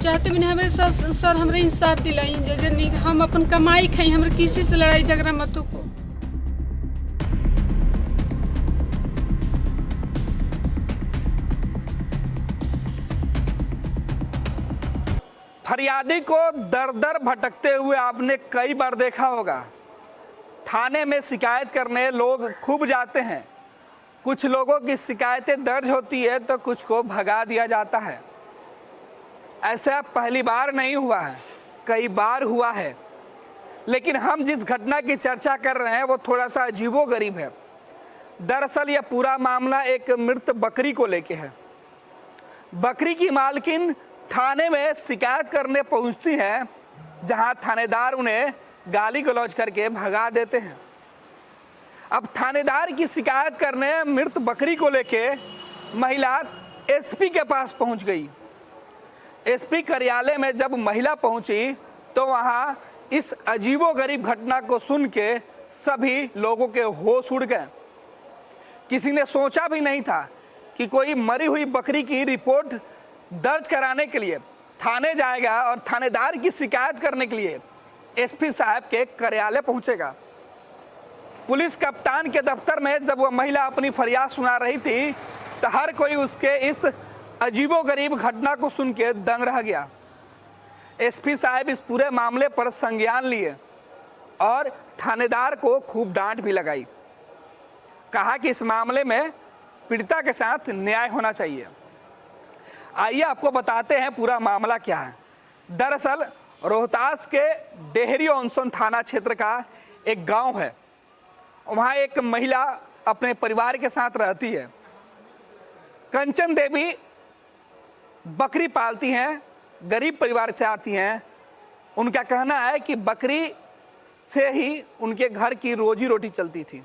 चाहते भी नहीं हमारे साथ सर हमारे इंसाफ दिलाई जजनी हम अपन कमाई खाई हमारे किसी से लड़ाई झगड़ा मत को। फरियादी को दर दर भटकते हुए आपने कई बार देखा होगा। थाने में शिकायत करने लोग खूब जाते हैं। कुछ लोगों की शिकायतें दर्ज होती है तो कुछ को भगा दिया जाता है। ऐसा पहली बार नहीं हुआ है, कई बार हुआ है। लेकिन हम जिस घटना की चर्चा कर रहे हैं वो थोड़ा सा अजीबोगरीब है। दरअसल यह पूरा मामला एक मृत बकरी को लेके है। बकरी की मालकिन थाने में शिकायत करने पहुंचती हैं, जहां थानेदार उन्हें गाली गलौज करके भगा देते हैं। अब थानेदार की शिकायत करने मृत बकरी को लेके महिला एसपी के पास पहुंच गई। एसपी कार्यालय में जब महिला पहुंची तो वहां इस अजीबोगरीब घटना को सुन के सभी लोगों के होश उड़ गए। किसी ने सोचा भी नहीं था कि कोई मरी हुई बकरी की रिपोर्ट दर्ज कराने के लिए थाने जाएगा और थानेदार की शिकायत करने के लिए एसपी साहब के कार्यालय पहुंचेगा। पुलिस कप्तान के दफ्तर में जब वह महिला अपनी फरियाद सुना रही थी तो हर कोई उसके इस अजीबोगरीब घटना को सुन के दंग रह गया। एसपी साहब इस पूरे मामले पर संज्ञान लिए और थानेदार को खूब डांट भी लगाई। कहा कि इस मामले में पीड़िता के साथ न्याय होना चाहिए। आइए आपको बताते हैं पूरा मामला क्या है। दरअसल रोहतास के डेहरी ऑनसन थाना क्षेत्र का एक गांव है। वहां एक महिला अपने परिवार के साथ रहती है। कंचन देवी बकरी पालती हैं, गरीब परिवार से आती हैं। उनका कहना है कि बकरी से ही उनके घर की रोजी रोटी चलती थी।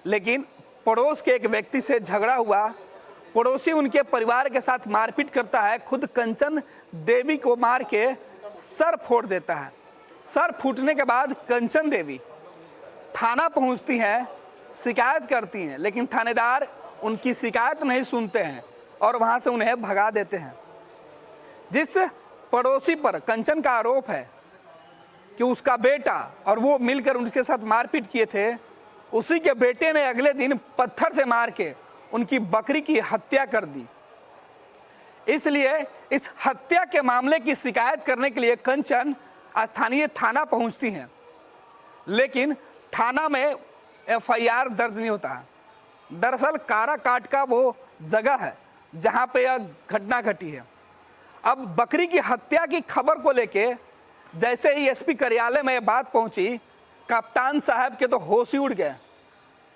लेकिन पड़ोस के एक व्यक्ति से झगड़ा हुआ, पड़ोसी उनके परिवार के साथ मारपीट करता है। खुद कंचन देवी को मार के सर फोड़ देता है। सर फूटने के बाद कंचन देवी थाना पहुंचती हैं, शिकायत करती हैं, लेकिन थानेदार उनकी शिकायत नहीं सुनते हैं और वहां से उन्हें भगा देते हैं। जिस पड़ोसी पर कंचन का आरोप है कि उसका बेटा और वो मिलकर उनके साथ मारपीट किए थे, उसी के बेटे ने अगले दिन पत्थर से मार के उनकी बकरी की हत्या कर दी। इसलिए इस हत्या के मामले की शिकायत करने के लिए कंचन स्थानीय थाना पहुंचती हैं, लेकिन थाना में एफआईआर दर्ज नहीं होता है। दरअसल काराकाट का वो जगह है जहां पे यह घटना घटी है। अब बकरी की हत्या की खबर को लेके जैसे ही एसपी कार्यालय में यह बात पहुंची, कप्तान साहब के तो होश ही उड़ गए।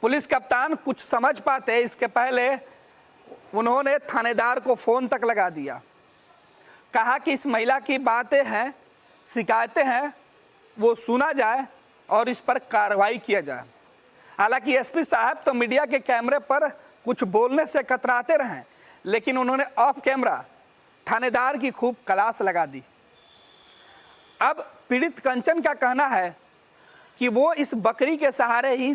पुलिस कप्तान कुछ समझ पाते इसके पहले उन्होंने थानेदार को फ़ोन तक लगा दिया। कहा कि इस महिला की बातें हैं, शिकायतें हैं, वो सुना जाए और इस पर कार्रवाई किया जाए। हालांकि एसपी साहब तो मीडिया के कैमरे पर कुछ बोलने से कतराते रहे, लेकिन उन्होंने ऑफ कैमरा थानेदार की खूब क्लास लगा दी। अब पीड़ित कंचन का कहना है कि वो इस बकरी के सहारे ही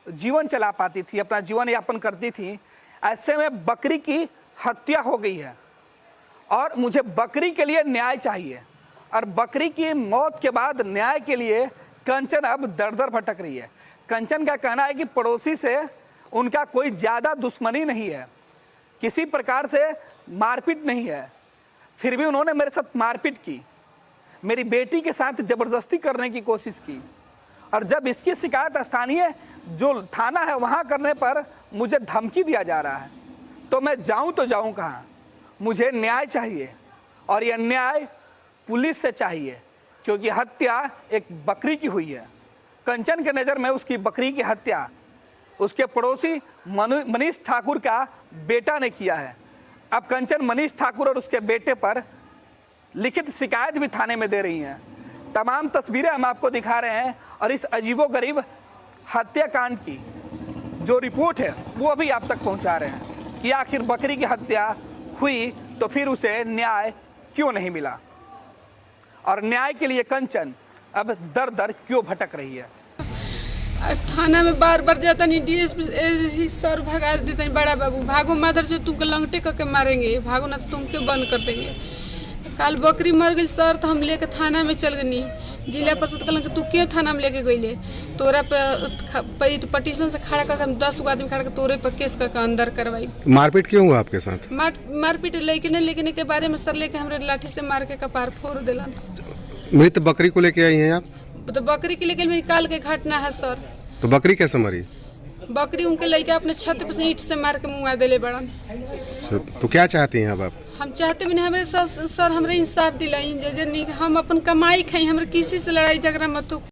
जीवन चला पाती थी, अपना जीवन यापन करती थी। ऐसे में बकरी की हत्या हो गई है और मुझे बकरी के लिए न्याय चाहिए। और बकरी की मौत के बाद न्याय के लिए कंचन अब दर दर भटक रही है। कंचन का कहना है कि पड़ोसी से उनका कोई ज़्यादा दुश्मनी नहीं है, किसी प्रकार से मारपीट नहीं है, फिर भी उन्होंने मेरे साथ मारपीट की, मेरी बेटी के साथ ज़बरदस्ती करने की कोशिश की। और जब इसकी शिकायत स्थानीय जो थाना है वहाँ करने पर मुझे धमकी दिया जा रहा है, तो मैं जाऊँ तो जाऊँ कहाँ। मुझे न्याय चाहिए और यह न्याय पुलिस से चाहिए, क्योंकि हत्या एक बकरी की हुई है। कंचन के नज़र में उसकी बकरी की हत्या उसके पड़ोसी मनीष ठाकुर का बेटा ने किया है। अब कंचन मनीष ठाकुर और उसके बेटे पर लिखित शिकायत भी थाने में दे रही हैं। तमाम तस्वीरें हम आपको दिखा रहे हैं और इस अजीबोगरीब हत्याकांड की जो रिपोर्ट है वो अभी आप तक पहुंचा रहे हैं कि आखिर बकरी की हत्या हुई तो फिर उसे न्याय क्यों नहीं मिला और न्याय के लिए कंचन अब दर दर क्यों भटक रही है। थाना में बार बार जाता नहीं, डीएसपी सर भगा देते हैं, बड़ा बाबू भागो माधर से तुमको लंगटे करके मारेंगे, भागो ना तो तुमको बंद कर देंगे। काल बकरी मर गई सर, तो हम लेके थाना में चल गनी। जिला परिषद कहलन कि तू क्यों थाना में लेके गईले, तोरा पे पटिशन से खड़ा करके हम 10 आदमी खड़ा कर तोरे पर केस करके अंदर करवाई। मारपीट क्यों हुआ आपके साथ? मारपीट लेकिन के बारे में सर लेके हमरे लाठी से मार के कपार फोड़ दिलन। मृत बकरी को लेके आई हैं आप? तो बकरी के लेके मेरी काल के घटना है सर। तो बकरी कैसे मरी? बकरी उनके लेके अपने छत पे से ईंट से मार के मुआ देले बड़न। तो क्या चाहती हैं अब आप? हम चाहते भी नहीं, हमारे सर हमरे इंसाफ दिलाई। हम अपन कमाई खाई, हमारे किसी से लड़ाई झगड़ा मत हो।